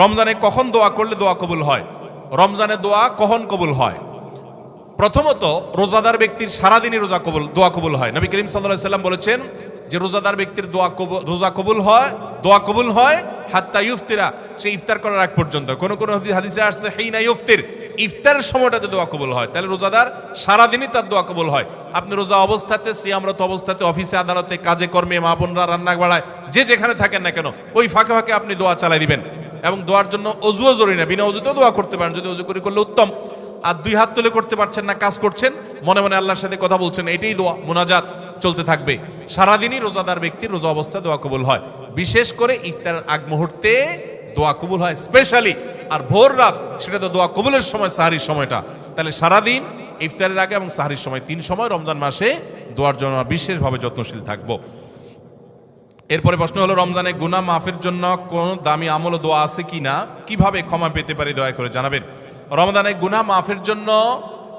রমজানে কখন দোয়া করলে দোয়া কবুল হয়? রমজানে দোয়া কখন কবুল হয়? প্রথমত, রোজাদার ব্যক্তির সারাদিনই দোয়া কবুল হয়। নবী করিম সাল্লাল্লাহু আলাইহি সাল্লাম বলেছেন যে রোজাদার ব্যক্তির রোজা কবুল হয়, দোয়া কবুল হয় হাত্তা ইফতিরা, সে ইফতার করার আগ পর্যন্ত। কোন কোন হাদিসে আসছে হিনা ইফতির, ইফতারের সময়টাতে দোয়া কবুল হয়। তাহলে রোজাদার সারাদিনই তার দোয়া কবুল হয়। আপনি রোজা অবস্থাতে, সিয়ামরত অবস্থাতে, অফিসে আদালতে, কাজে কর্মে, মা বোনরা রান্না বাড়ায়, যে যেখানে থাকেন না কেন, ওই ফাঁকে ফাঁকে আপনি দোয়া চালাই দিবেন। এবং দোয়ার জন্য অজুও জরুরি না, বিনা অজুতেও দোয়া করতে পারেন, যদি অজু করে করলে উত্তম। আর দুই হাত তুলে করতে পারছেন না, কাজ করছেন, মনে মনে আল্লাহর সাথে কথা বলছেন, এটাই দোয়া, মুনাজাত চলতে থাকবে। সারাদিনই রোজাদার ব্যক্তির রোজা অবস্থা দোয়া কবুল হয়। বিশেষ করে ইফতারের আগ মুহূর্তে দোয়া কবুল হয় স্পেশালি। আর ভোর রাত, সেটা তো দোয়া কবুলের সময়, সাহারির সময়টা। তাহলে সারাদিন, ইফতারের আগে এবং সাহারির সময়, 3 সময় রমজান মাসে দোয়ার জন্য বিশেষভাবে যত্নশীল থাকবো। এরপরে প্রশ্ন হলো, রমজানে গুনাহ মাফের জন্য কোন দামি আমল ও দোয়া আছে কিনা, কিভাবে ক্ষমা পেতে পারি দয়া করে জানাবেন। রমজানে গুনাহ মাফের জন্য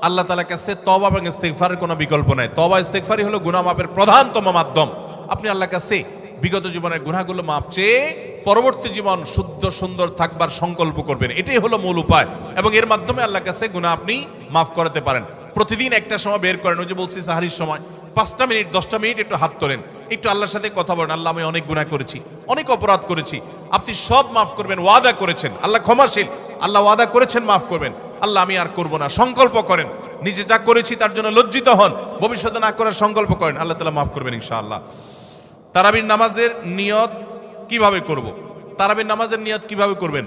আল্লাহ তাআলার কাছে তওবা এবং ইস্তিগফারের কোনো বিকল্প নাই। তওবা ইস্তিগফারই হলো গুনাহ মাফের প্রধানতম মাধ্যম। আপনি আল্লাহর কাছে বিগত জীবনের গুনাহগুলো মাপ চেয়ে পরবর্তী জীবন শুদ্ধ সুন্দর থাকবার সংকল্প করবেন, এটাই হলো মূল উপায়। এবং এর মাধ্যমে আল্লাহর কাছে গুনাহ আপনি মাফ করাতে পারেন। প্রতিদিন একটা সময় বের করেন, ওই যে বলছি সাহারির সময় 5টা মিনিট 10টা মিনিট একটু হাত তোলেন, একটু আল্লাহর সাথে কথা বলেন, আল্লাহ আমি অনেক গুনাহ করেছি, অনেক অপরাধ করেছি, আপনি সব মাফ করবেন, ওয়াদা করেছেন, আল্লাহ ক্ষমাশীল, আল্লাহ ওয়াদা করেছেন মাফ করবেন, আল্লাহ আমি আর করব না, সংকল্প করেন, নিজে যা করেছি তার জন্য লজ্জিত হন, ভবিষ্যতে না করার সংকল্প করেন, আল্লাহ তাআলা মাফ করবেন ইনশাআল্লাহ। তারাবির নামাজের নিয়ত কিভাবে করব? তারাবির নামাজের নিয়ত কিভাবে করবেন?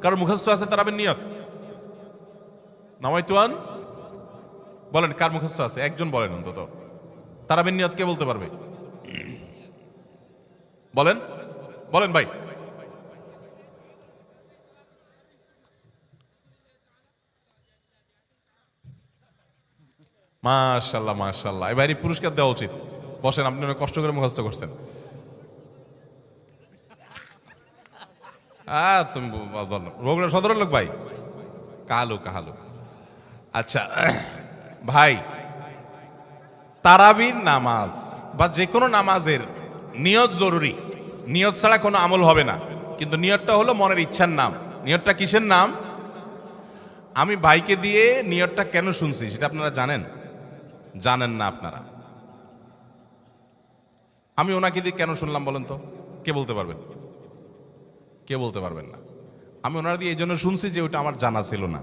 কারণ মুখস্থ আছে তারাবির নিয়ত? নামাইতুয়ান বলেন, কার মুখস্থ আছে? একজন বলেন অন্তত। তারাবির নিয়ত কে বলতে পারবে? বলেন বলেন ভাই। মাশাআল্লাহ মাশাআল্লাহ, এই ভাইয়ের পুরস্কার দেওয়া উচিত। বসেন, আপনি অনেক কষ্ট করে মুখস্থ করছেন। তুমি বগুড়া সদরের লোক ভাই? কালো কাহালো। আচ্ছা ভাই, তারাবির নামাজ বা যে কোনো নামাজের নিয়ত জরুরি। নিয়ত ছাড়া কোনো আমল হবে না। কিন্তু নিয়তটা হলো মনের ইচ্ছার নাম। নিয়তটা কিসের নাম? আমি ভাইকে দিয়ে নিয়তটা কেন শুনছি সেটা আপনারা জানেন? জানেন না আপনারা? আমি ওনাকে দিয়ে কেন শুনলাম বলেন তো? কে বলতে পারবেন? কে বলতে পারবেন না? আমি ওনারা দিয়ে এই জন্য শুনছি যে ওইটা আমার জানা ছিল না।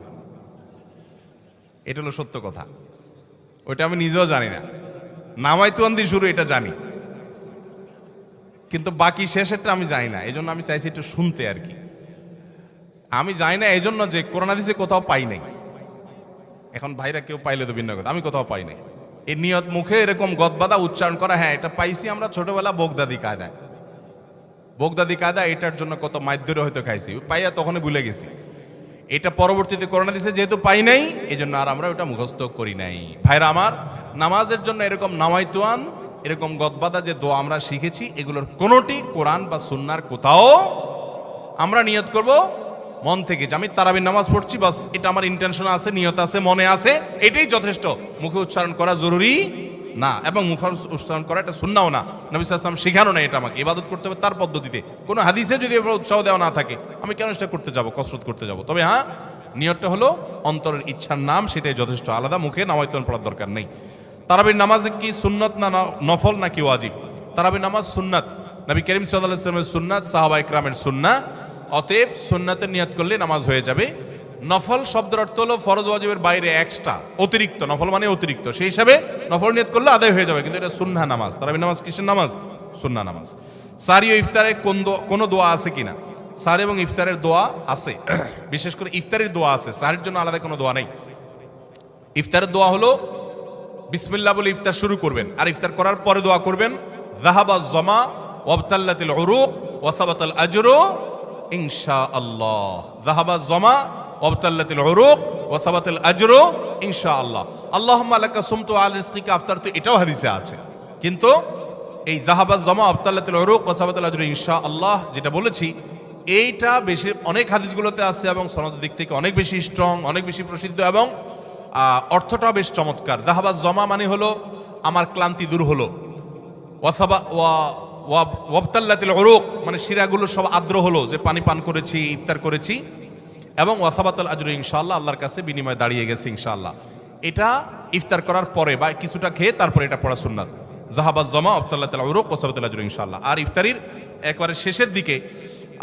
এটা হলো সত্য কথা। ওইটা আমি নিজেও জানি না। নামাইতুয়ান দিয়ে শুরু, এটা জানি, কিন্তু বাকি শেষেরটা আমি জানি না। এই জন্য আমি চাইছি একটু শুনতে আর কি। আমি জানি না এই জন্য যে কোরআন হাদিসে কোথাও পাই নাই। এখন ভাইরা কেউ পাইলে তো ভিন্ন কথা, আমি কোথাও পাই নাই। এই নিয়ত মুখে এরকম গদবাদা উচ্চারণ করা, হ্যাঁ এটা পাইছি আমরা ছোটবেলা বগদাদি কায়দায়। বগদাদি কায়দা, এটার জন্য কত মাইদ্যরে হয়তো খাইছি, পাইয়া তখনই ভুলে গেছি। এটা পরবর্তীতে কোরআন হাদিসে যেহেতু পাই নাই, এই জন্য আর আমরা ওটা মুখস্থ করি নাই। ভাইরা আমার, নামাজের জন্য এরকম নামাইতুয়ান, এরকম গদবাদা যে দোয়া আমরা শিখেছি, এগুলোর কোনোটি কোরআন বা সুন্নাহর কোথাও আমরা নিয়ত করব মন থেকে যে আমি তারাবির নামাজ পড়ছি, বাস এটা আমার ইন্টেনশন আছে, নিয়ত আছে, মনে আছে, এটাই যথেষ্ট। মুখে উচ্চারণ করা জরুরি না, এবং মুখে উচ্চারণ করা এটা সুন্নাহও না। নবী সাল্লাল্লাহু আলাইহি ওয়াসাল্লাম শেখানো না, এটা আমাকে ইবাদত করতে হবে তার পদ্ধতিতে। কোনো হাদিসে যদি উৎসাহ দেওয়া না থাকে, আমি কেন সেটা করতে যাব, কসরত করতে যাব? তবে হ্যাঁ, নিয়তটা হলো অন্তরের ইচ্ছার নাম, সেটাই যথেষ্ট। আলাদা মুখে নামাইতুয়ান পড়ার দরকার নেই। তারাবির নামাজ কি সুন্নত না নফল নাকি ওয়াজিব? তারাবির নামাজ সুন্নাত। নবী করিম সাল্লাল্লাহু আলাইহি ওয়াসাল্লামের সুন্নাত, সাহাবায়ে কেরামের সুন্নাহ। অতএব সুন্নাতের নিয়ত করলে নামাজ হয়ে যাবে। নফল শব্দের অর্থ হলো ফরজ ওয়াজিবের বাইরে এক্সট্রা, অতিরিক্ত। নফল মানে অতিরিক্ত, সেই হিসাবে নফল নিয়ত করলে আদায় হয়ে যাবে, কিন্তু এটা সুন্নাহ নামাজ। তারাবির নামাজ কিসের নামাজ? সুন্নাহ নামাজ। সারি ও ইফতারে কোনো দোয়া আছে কিনা? সারি এবং ইফতারের দোয়া আছে, বিশেষ করে ইফতারের দোয়া আছে, সারির জন্য আলাদা কোনো দোয়া নেই। ইফতারের দোয়া হলো বিসমিল্লাহ বলে ইফতার শুরু করবেন, আর ইফতার করার পরে দোয়া করবেন যাহাবাজ জামা ওয়াবতাল্লাতিল উরুক ওয়া সাবাতাল আজরু ইনশাআল্লাহ। যাহাবাজ জামা ওয়াবতাল্লাতিল উরুক ওয়া সাবাতাল আজরু ইনশাআল্লাহ। আল্লাহুম্মা লাকা সুমতু আলা রিজকিকা আফতারতু, এটাও হাদিসে আছে। কিন্তু এই যাহাবাজ জামা ওয়াবতাল্লাতিল উরুক ওয়া সাবাতাল আজরু ইনশাআল্লাহ যেটা বলেছি, এইটা বেশি অনেক হাদিসগুলোতে আছে এবং সনদের দিক থেকে অনেক বেশি স্ট্রং, অনেক বেশি প্রসিদ্ধ, এবং অর্থটাও বেশ চমৎকার। যাহাবাজ জামা মানে হলো আমার ক্লান্তি দূর হলো, ওয়াবতাল্লাতিল উরুক মানে শিরাগুলো সব আর্দ্র হলো যে পানি পান করেছি, ইফতার করেছি, এবং ওয়াসাবাতুল আজরু ইনশাআল্লাহ আল্লাহর কাছে বিনিময় দাঁড়িয়ে গেছে ইনশাআল্লাহ। এটা ইফতার করার পরে বা কিছুটা খেয়ে তারপরে এটা পড়া সুন্নাত। জাহাবাজ জমা আবতাল্লাহ উরুক ওয়াসাবাতুল আজরু ইনশাআল্লাহ। আর ইফতারির একবারে শেষের দিকে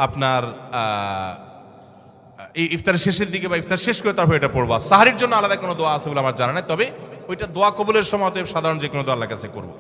আপনার এই ইফতারের শেষের দিকে বা ইফতার শেষ করে তারপর এটা পড়বা। সাহারির জন্য আলাদা কোনো দোয়া আছে বলে আমার জানা নেই, তবে ওইটা দোয়া কবুলের সময় সাধারণ যে কোনো দোয়া আল্লাহর কাছে করবো।